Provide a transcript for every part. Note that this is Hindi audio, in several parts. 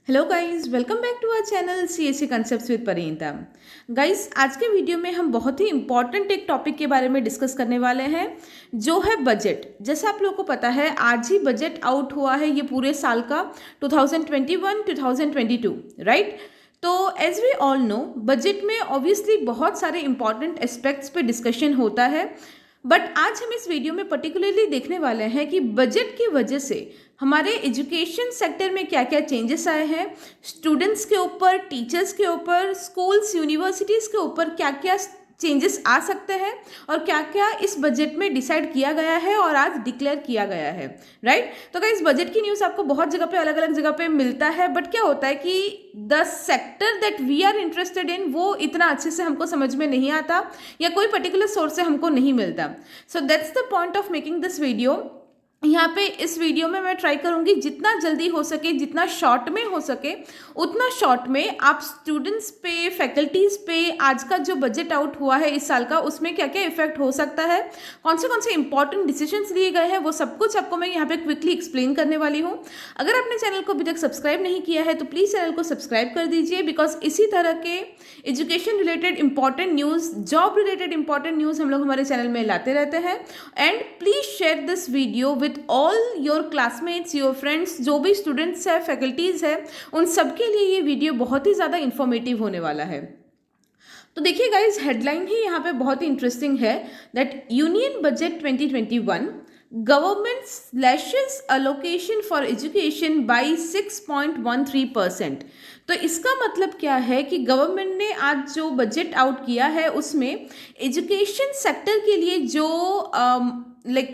Hello guys, welcome back to our channel CSC concepts with Parineeta. Guys, आज के वीडियो में हम बहुत ही इंपॉर्टेंट एक टॉपिक के बारे में डिस्कस करने वाले हैं, जो है बजट। जैसे आप लोगों को पता है, आज ही बजट आउट हुआ है ये पूरे साल का 2021-2022, राइट। तो as we all know, budget में ऑब्वियसली बहुत सारे इंपॉर्टेंट एस्पेक्ट्स पे डिस्कशन होता है, बट आज हम इस वीडियो में पर्टिकुलरली देखने वाले हैं कि बजट की वजह से हमारे एजुकेशन सेक्टर में क्या क्या चेंजेस आए हैं, स्टूडेंट्स के ऊपर, टीचर्स के ऊपर, स्कूल्स, यूनिवर्सिटीज़ के ऊपर क्या क्या चेंजेस आ सकते हैं और क्या क्या इस बजट में डिसाइड किया गया है और आज डिक्लेयर किया गया है, राइट। तो गाइस, बजट की न्यूज़ आपको बहुत जगह पे, अलग अलग जगह पे मिलता है, बट क्या होता है कि the sector that we are interested in वो इतना अच्छे से हमको समझ में नहीं आता या कोई पर्टिकुलर सोर्स से हमको नहीं मिलता। So that's the point of making this video. यहाँ पे इस वीडियो में मैं ट्राई करूँगी जितना जल्दी हो सके, जितना शॉर्ट में हो सके, उतना शॉर्ट में आप स्टूडेंट्स पे, फैकल्टीज़ पे आज का जो बजट आउट हुआ है इस साल का, उसमें क्या क्या इफेक्ट हो सकता है, कौन से इंपॉर्टेंट डिसीजंस लिए गए हैं, वो सब कुछ आपको मैं यहाँ पे क्विकली एक्सप्लेन करने वाली हूँ। अगर आपने चैनल को अभी तक सब्सक्राइब नहीं किया है तो प्लीज़ चैनल को सब्सक्राइब कर दीजिए, बिकॉज इसी तरह के education related important news, job related important news हम लोग हमारे चैनल में लाते रहते हैं। And please share this video with all your classmates, your friends, जो भी स्टूडेंट्स है, फैकल्टीज़ है, उन सबके लिए ये वीडियो बहुत ही ज़्यादा इन्फॉर्मेटिव होने वाला है। तो देखिए गाइज, हेडलाइन ही यहाँ पे बहुत ही इंटरेस्टिंग है, that union budget 2021 government slashes allocation for education by 6.13%। तो इसका मतलब क्या है कि गवर्नमेंट ने आज जो बजट आउट किया है उसमें एजुकेशन सेक्टर के लिए जो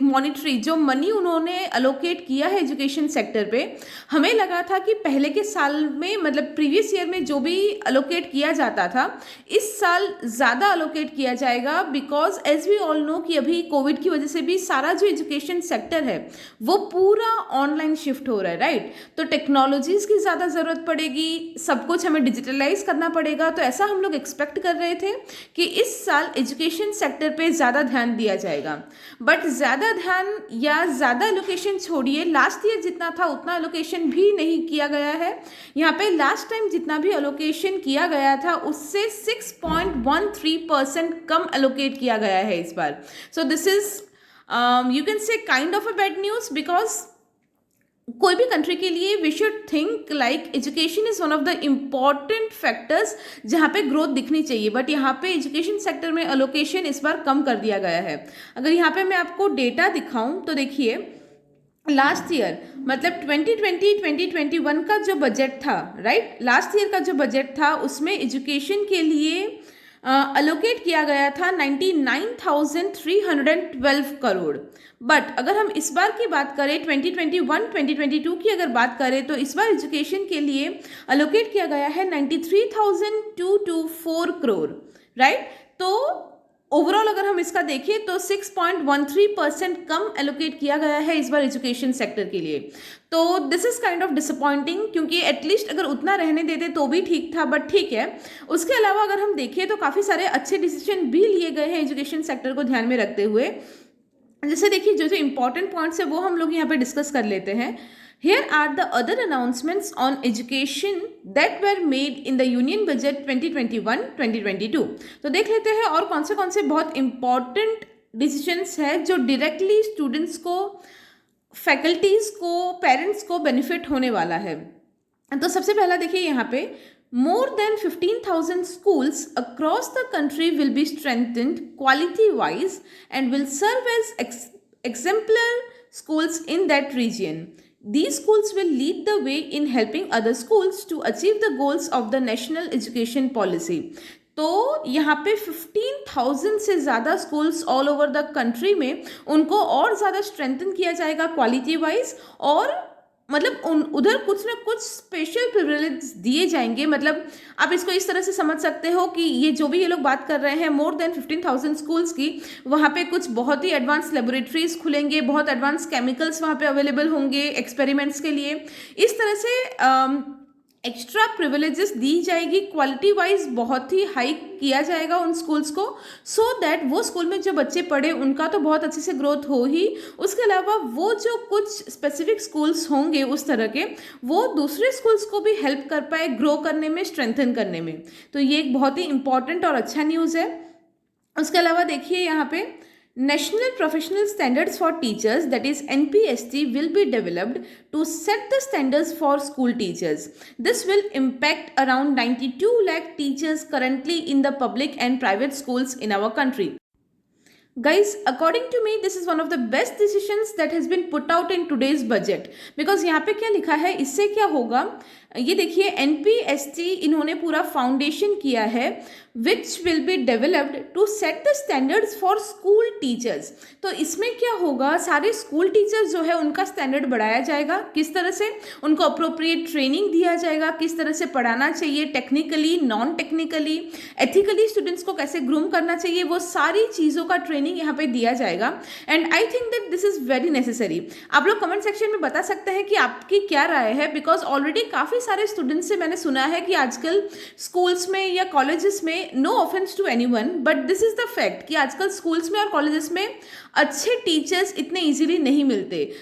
मॉनिटरी जो मनी उन्होंने अलोकेट किया है एजुकेशन सेक्टर पे, हमें लगा था कि पहले के साल में, मतलब प्रीवियस ईयर में जो भी अलोकेट किया जाता था, इस साल ज़्यादा अलोकेट किया जाएगा, because as we all know कि अभी कोविड की वजह से भी सारा जो एजुकेशन सेक्टर है वो पूरा ऑनलाइन शिफ्ट हो रहा है, राइट। तो टेक्नोलॉजीज़ की ज़्यादा ज़रूरत पड़ेगी, सब कुछ हमें डिजिटलाइज करना पड़ेगा। तो ऐसा हम लोग एक्सपेक्ट कर रहे थे कि इस साल एजुकेशन सेक्टर पे ज़्यादा ध्यान दिया जाएगा, बट ज़्यादा ध्यान या ज़्यादा एलोकेशन छोड़िए, लास्ट ईयर जितना था उतना एलोकेशन भी नहीं किया गया है। यहाँ पे लास्ट टाइम जितना भी एलोकेशन किया गया था उससे 6.13% कम एलोकेट किया गया है इस बार। So this is you can say kind of a bad news, because कोई भी कंट्री के लिए we should think like education is one of the important factors जहाँ पे ग्रोथ दिखनी चाहिए, बट यहाँ पे एजुकेशन सेक्टर में अलोकेशन इस बार कम कर दिया गया है। अगर यहाँ पे मैं आपको डेटा दिखाऊं तो देखिए, लास्ट ईयर मतलब 2020-2021 का जो बजट था, राइट, लास्ट ईयर का जो बजट था उसमें एजुकेशन के लिए अलोकेट किया गया था 99,312 करोड़। बट अगर हम इस बार की बात करें, 2021-2022 की अगर बात करें, तो इस बार एजुकेशन के लिए अलोकेट किया गया है 93,224 करोड़, राइट। तो ओवरऑल अगर हम इसका देखें तो 6.13% कम एलोकेट किया गया है इस बार एजुकेशन सेक्टर के लिए। तो this is kind of disappointing, क्योंकि एटलीस्ट अगर उतना रहने देते तो भी ठीक था, बट ठीक है। उसके अलावा अगर हम देखें तो काफ़ी सारे अच्छे डिसीजन भी लिए गए हैं एजुकेशन सेक्टर को ध्यान में रखते हुए। जैसे देखिए, जो जो इंपॉर्टेंट पॉइंट्स है वो हम लोग यहाँ पे डिस्कस कर लेते हैं। Here are the other announcements on education that were made in the Union Budget 2021-2022। तो देख लेते हैं और कौन से बहुत इंपॉर्टेंट डिसीजंस है जो डायरेक्टली स्टूडेंट्स को, फैकल्टीज़ को, पेरेंट्स को बेनिफिट होने वाला है। तो सबसे पहला देखिए यहाँ पे, more than 15,000 schools across the country will be strengthened quality wise and will serve as exemplar schools in that region. These schools will lead the way in helping other schools to achieve the goals of the national education policy। तो यहाँ पे 15,000 से ज़्यादा schools all over the country में उनको और ज़्यादा स्ट्रेंथन किया जाएगा क्वालिटी वाइज, और मतलब उधर कुछ ना कुछ स्पेशल प्रिविलेज दिए जाएंगे। मतलब आप इसको इस तरह से समझ सकते हो कि ये जो भी ये लोग बात कर रहे हैं मोर देन 15,000 स्कूल्स की, वहाँ पे कुछ बहुत ही एडवांस लेबोरेटरीज खुलेंगे, बहुत एडवांस केमिकल्स वहाँ पे अवेलेबल होंगे एक्सपेरिमेंट्स के लिए। इस तरह से एक्स्ट्रा प्रिविलेजेस दी जाएगी, क्वालिटी वाइज बहुत ही हाई किया जाएगा उन स्कूल्स को, सो दैट वो स्कूल में जो बच्चे पढ़े उनका तो बहुत अच्छे से ग्रोथ हो ही, उसके अलावा वो जो कुछ स्पेसिफिक स्कूल्स होंगे उस तरह के, वो दूसरे स्कूल्स को भी हेल्प कर पाए ग्रो करने में, स्ट्रेंथन करने में। तो ये एक बहुत ही इंपॉर्टेंट और अच्छा न्यूज़ है। उसके अलावा देखिए यहाँ पे National Professional Standards for Teachers, that is NPST, will be developed to set the standards for school teachers. This will impact around 92 lakh teachers currently in the public and private schools in our country. Guys, according to me, this is one of the best decisions that has been put out in today's budget. Because यहाँ पे क्या लिखा है, इससे क्या होगा, ये देखिए NPST इन्होंने पूरा फाउंडेशन किया है which will be developed to set the standards for school teachers. तो इसमें क्या होगा, सारे स्कूल टीचर्स जो है उनका स्टैंडर्ड बढ़ाया जाएगा। किस तरह से? उनको अप्रोप्रिएट ट्रेनिंग दिया जाएगा, किस तरह से पढ़ाना चाहिए, technically, non technically, ethically students को कैसे ग्रूम करना चाहिए, वो सारी चीज़ों का ट्रेनिंग यहाँ पे दिया जाएगा। And I think that this is very necessary. आप लोग कमेंट सेक्शन में बता सकते हैं कि आपकी क्या राय है, बिकॉज ऑलरेडी काफ़ी सारे स्टूडेंट्स से मैंने सुना है कि आजकल स्कूल्स में या कॉलेजेस में, no offence to anyone, but this is the fact कि आजकल स्कूल्स में और कॉलेजेस में अच्छे टीचर्स इतने इजीली नहीं मिलते।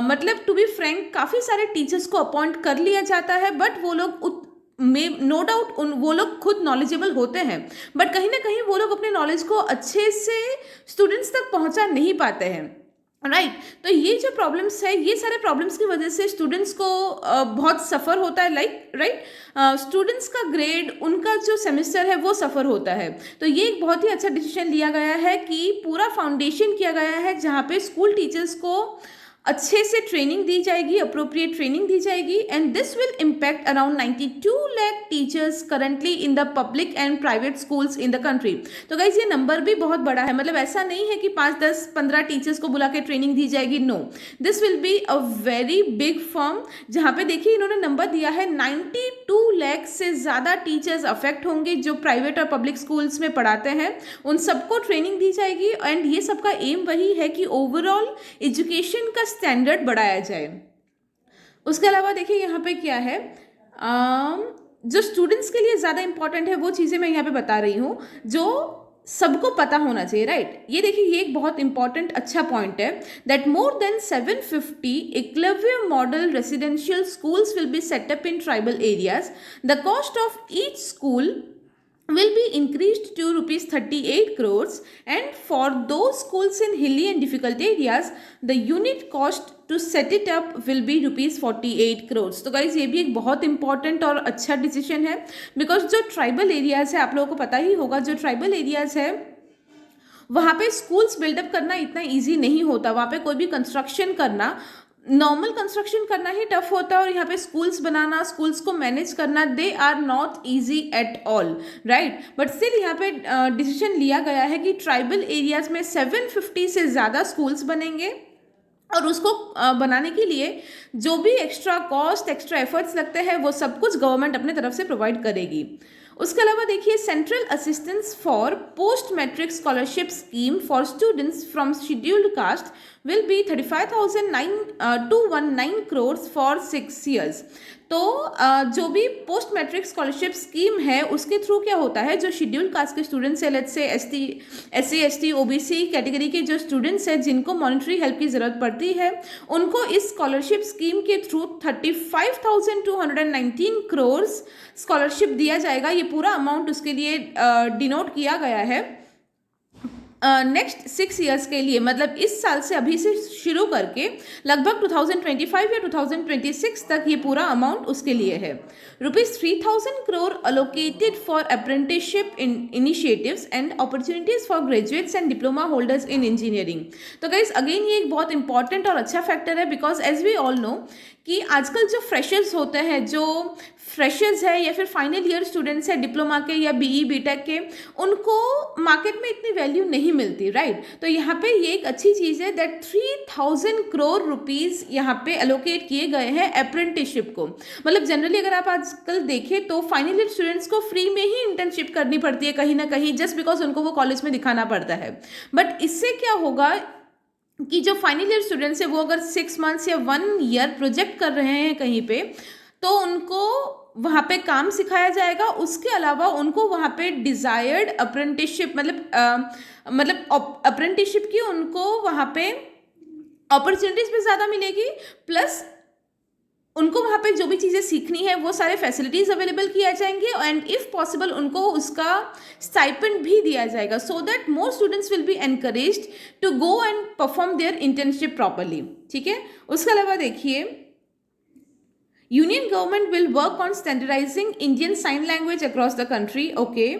मतलब टू बी फ्रैंक, काफ़ी सारे टीचर्स को अपॉइंट कर लिया जाता है, बट वो लोग में नो डाउट वो लोग खुद नॉलेजेबल होते हैं, बट कहीं ना कहीं वो लोग अपने नॉलेज को अच्छे से स्टूडेंट्स तक पहुंचा नहीं पाते हैं, राइट। तो ये जो प्रॉब्लम्स है, ये सारे प्रॉब्लम्स की वजह से स्टूडेंट्स को बहुत सफ़र होता है, लाइक राइट, स्टूडेंट्स का ग्रेड, उनका जो सेमेस्टर है वो सफ़र होता है। तो ये एक बहुत ही अच्छा डिसीजन लिया गया है कि पूरा फाउंडेशन किया गया है जहाँ पे स्कूल टीचर्स को अच्छे से ट्रेनिंग दी जाएगी, अप्रोप्रिएट ट्रेनिंग दी जाएगी, and this will impact around 92 lakh teachers currently in the public and private schools in the country. तो गाइज ये नंबर भी बहुत बड़ा है, मतलब ऐसा नहीं है कि 5, 10, 15 टीचर्स को बुला के ट्रेनिंग दी जाएगी, no, this will be a very big firm. जहाँ पे देखिए इन्होंने नंबर दिया है 92 लाख से ज़्यादा टीचर्स अफेक्ट होंगे जो प्राइवेट और पब्लिक स्कूल्स में पढ़ाते हैं, उन सबको ट्रेनिंग दी जाएगी। एंड ये सबका एम वही है कि ओवरऑल एजुकेशन का स्टैंडर्ड बढ़ाया जाए। उसके अलावा देखिए यहाँ पे क्या है, जो स्टूडेंट्स के लिए ज़्यादा इंपॉर्टेंट है वो चीज़ें मैं यहाँ पे बता रही हूँ जो सबको पता होना चाहिए, राइट। ये देखिए ये एक बहुत इंपॉर्टेंट अच्छा पॉइंट है, that more than 750 Eklavya model residential schools will be set up in tribal areas. The cost of each school will be increased to rupees 38 crores, and for those schools in hilly and difficult areas the unit cost to set it up will be rupees 48 crores। तो गाइज ये भी एक बहुत इंपॉर्टेंट और अच्छा डिसीजन है, बिकॉज जो ट्राइबल एरियाज है, आप लोगों को पता ही होगा, जो ट्राइबल एरियाज है वहाँ पे स्कूल्स बिल्डअप करना इतना ईजी नहीं होता, वहाँ पे कोई भी कंस्ट्रक्शन करना, नॉर्मल कंस्ट्रक्शन करना ही टफ होता है, और यहाँ पे स्कूल्स बनाना, स्कूल्स को मैनेज करना, they are not easy at all, right. But still यहाँ पे डिसीजन लिया गया है कि ट्राइबल एरियाज में 750 से ज़्यादा स्कूल्स बनेंगे, और उसको बनाने के लिए जो भी एक्स्ट्रा कॉस्ट, एक्स्ट्रा एफर्ट्स लगते हैं, वो सब कुछ गवर्नमेंट अपने तरफ से प्रोवाइड करेगी। उसके अलावा देखिए central assistance for post matric scholarship scheme for students from scheduled caste will be 35,219 crores for 6 years। तो जो भी पोस्ट मैट्रिक स्कॉलरशिप स्कीम है उसके थ्रू क्या होता है, जो शेड्यूल्ड कास्ट के स्टूडेंट्स है, let's say SC ST OBC category के जो स्टूडेंट्स हैं जिनको मॉनिटरी हेल्प की ज़रूरत पड़ती है, उनको इस स्कॉलरशिप स्कीम के थ्रू 35,219 crores स्कॉलरशिप दिया जाएगा। ये पूरा अमाउंट उसके लिए डिनोट किया गया है नेक्स्ट 6 ईयर्स के लिए, मतलब इस साल से अभी से शुरू करके लगभग 2025 या 2026 तक ये पूरा अमाउंट उसके लिए है। ₹3,000 crore allocated for apprenticeship initiatives and opportunities for graduates and diploma holders in engineering। तो गाइस अगेन ये एक बहुत इंपॉर्टेंट और अच्छा फैक्टर है, because as we all know कि आजकल जो फ्रेशर्स होते हैं, जो फ्रेशर्स है या फिर फाइनल ईयर स्टूडेंट्स है डिप्लोमा के या BE BTech के, उनको मार्केट में इतनी वैल्यू नहीं मिलती, राइट। तो यहाँ पे ये एक अच्छी चीज़ है दैट 3,000 crore रुपीज़ यहाँ पे एलोकेट किए गए हैं अप्रेंटिसशिप को। मतलब जनरली अगर आप आजकल देखें तो फाइनल ईयर स्टूडेंट्स को फ्री में ही इंटर्नशिप करनी पड़ती है कहीं ना कहीं, जस्ट बिकॉज उनको वो कॉलेज में दिखाना पड़ता है। बट इससे क्या होगा कि जो फाइनल ईयर स्टूडेंट्स है वो अगर 6 months या 1 year प्रोजेक्ट कर रहे हैं कहीं पे, तो उनको वहाँ पे काम सिखाया जाएगा। उसके अलावा उनको वहाँ पे डिज़ायर्ड अप्रेंटिसशिप मतलब अप्रेंटिसशिप की उनको वहाँ पे अपॉर्चुनिटीज़ भी ज़्यादा मिलेगी, प्लस उनको वहाँ पे जो भी चीज़ें सीखनी है वो सारे फैसिलिटीज़ अवेलेबल किया जाएंगे, एंड इफ़ पॉसिबल उनको उसका स्टाइपेंड भी दिया जाएगा, so that more students will be encouraged to go and perform their internship properly. ठीक है, उसके अलावा देखिए, union government will work on standardising Indian sign language across the country. Okay,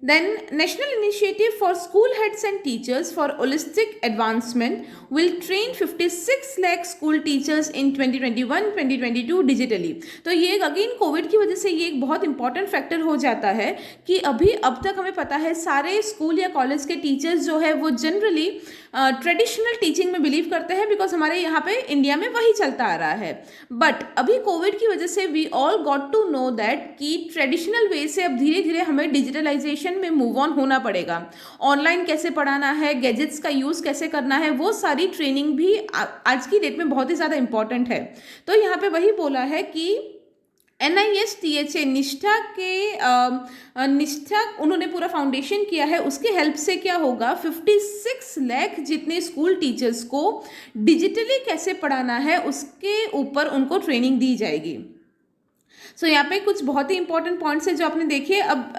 then national initiative for school heads and teachers for holistic advancement will train 56 lakh school teachers in 2021-2022 digitally। तो ये अगेन कोविड की वजह से ये एक बहुत इंपॉर्टेंट फैक्टर हो जाता है कि अभी अब तक हमें पता है सारे स्कूल या कॉलेज के टीचर्स जो है वो जनरली ट्रेडिशनल टीचिंग में बिलीव करते हैं, बिकॉज हमारे यहाँ पे इंडिया में वही चलता आ रहा है। बट अभी कोविड की वजह से we all got to know that कि ट्रेडिशनल वे से अब धीरे धीरे हमें डिजिटलाइजेशन में मूव ऑन होना पड़ेगा। ऑनलाइन कैसे पढ़ाना है, गैजेट्स का यूज़ कैसे करना है, वो सारी ट्रेनिंग भी आज की डेट में बहुत ही ज़्यादा इंपॉर्टेंट है। तो यहाँ पे वही बोला है कि NISTHA निष्ठा उन्होंने पूरा फाउंडेशन किया है, उसके हेल्प से क्या होगा, 56 लाख जितने स्कूल टीचर्स को डिजिटली कैसे पढ़ाना है उसके ऊपर उनको ट्रेनिंग दी जाएगी। सो यहाँ पे कुछ बहुत ही इंपॉर्टेंट पॉइंट्स है जो आपने देखे। अब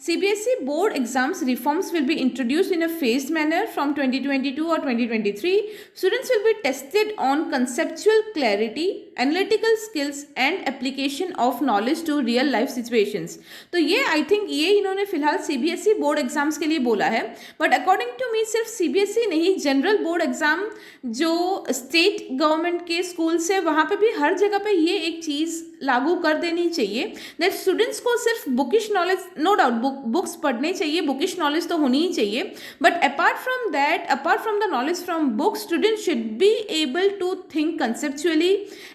CBSE board exams reforms will be introduced in a phased manner from 2022 और 2023। Students will be tested on conceptual clarity, analytical skills and application of knowledge to real life situations. तो ये आई थिंक ये इन्होंने फिलहाल CBSE बोर्ड एग्जाम्स के लिए बोला है, बट अकॉर्डिंग टू मी सिर्फ CBSE नहीं, जनरल बोर्ड एग्जाम जो स्टेट गवर्नमेंट के स्कूल्स है वहाँ पे भी हर जगह पे ये एक चीज़ लागू कर देनी चाहिए दैट स्टूडेंट्स को सिर्फ bookish knowledge, no doubt books पढ़ने चाहिए, बुकिश नॉलेज तो होनी ही चाहिए, but apart from that, apart from the knowledge from books, students should be able to think conceptually,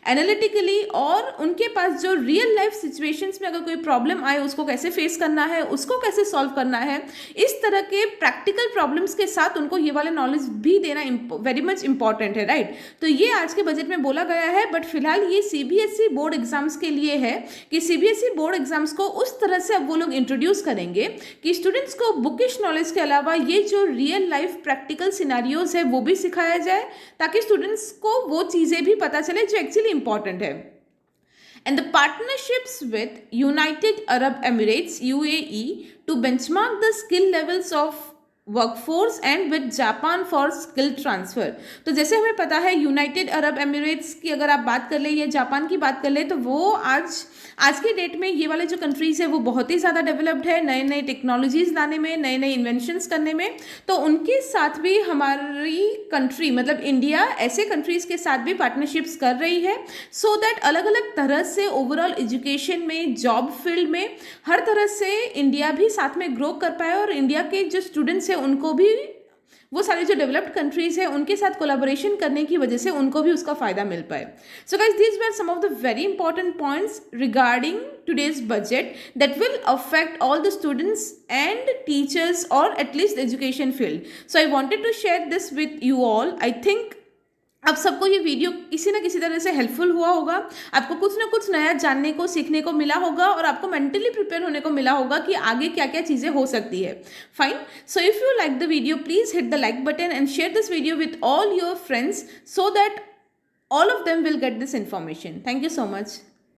analytically, और उनके पास जो रियल लाइफ सिचुएशंस में अगर कोई प्रॉब्लम आए उसको कैसे फेस करना है, उसको कैसे सॉल्व करना है, इस तरह के प्रैक्टिकल प्रॉब्लम्स के साथ उनको ये वाले नॉलेज भी देना वेरी मच इंपॉर्टेंट है, राइट। तो ये आज के बजट में बोला गया है, बट फिलहाल ये CBSE बोर्ड एग्जाम्स के लिए है कि CBSE बोर्ड एग्जाम्स को उस तरह से अब वो लोग इंट्रोड्यूस करेंगे कि स्टूडेंट्स को बुकिश नॉलेज के अलावा ये जो रियल लाइफ प्रैक्टिकल सिनेरियोज है वो भी सिखाया जाए, ताकि स्टूडेंट्स को वो चीज़ें भी पता चले जो एक्चुअली इंपॉर्टेंट है। And the partnerships with United Arab Emirates UAE to benchmark the skill levels of workforce and with Japan for skill transfer. तो जैसे हमें पता है यूनाइटेड अरब एमिरेट्स की अगर आप बात कर ले या जापान की बात कर ले, तो वो आज की डेट में ये वाले जो कंट्रीज़ है वो बहुत ही ज़्यादा डेवलप्ड है नए नए टेक्नोलॉजीज़ लाने में, नए नए इन्वेंशंस करने में। तो उनके साथ भी हमारी कंट्री मतलब इंडिया ऐसे कंट्रीज़ के साथ भी पार्टनरशिप्स कर रही है, सो दैट अलग अलग तरह से ओवरऑल एजुकेशन में, जॉब फील्ड में, हर तरह से इंडिया भी साथ में ग्रो कर पाए और इंडिया के जो स्टूडेंट्स हैं उनको भी वो सारे जो डेवलप्ड कंट्रीज़ हैं उनके साथ कोलैबोरेशन करने की वजह से उनको भी उसका फ़ायदा मिल पाए। So guys, these were some of the very important points regarding today's budget that will affect all the students and teachers or at least the education field. So I wanted to share this with you all. I think अब सबको ये वीडियो किसी ना किसी तरह से हेल्पफुल हुआ होगा, आपको कुछ ना कुछ नया जानने को, सीखने को मिला होगा और आपको मेंटली प्रिपेयर होने को मिला होगा कि आगे क्या क्या चीज़ें हो सकती है। Fine, so if you like the video please hit the like button and share this video with all your friends so that all of them will get this information. Thank you so much.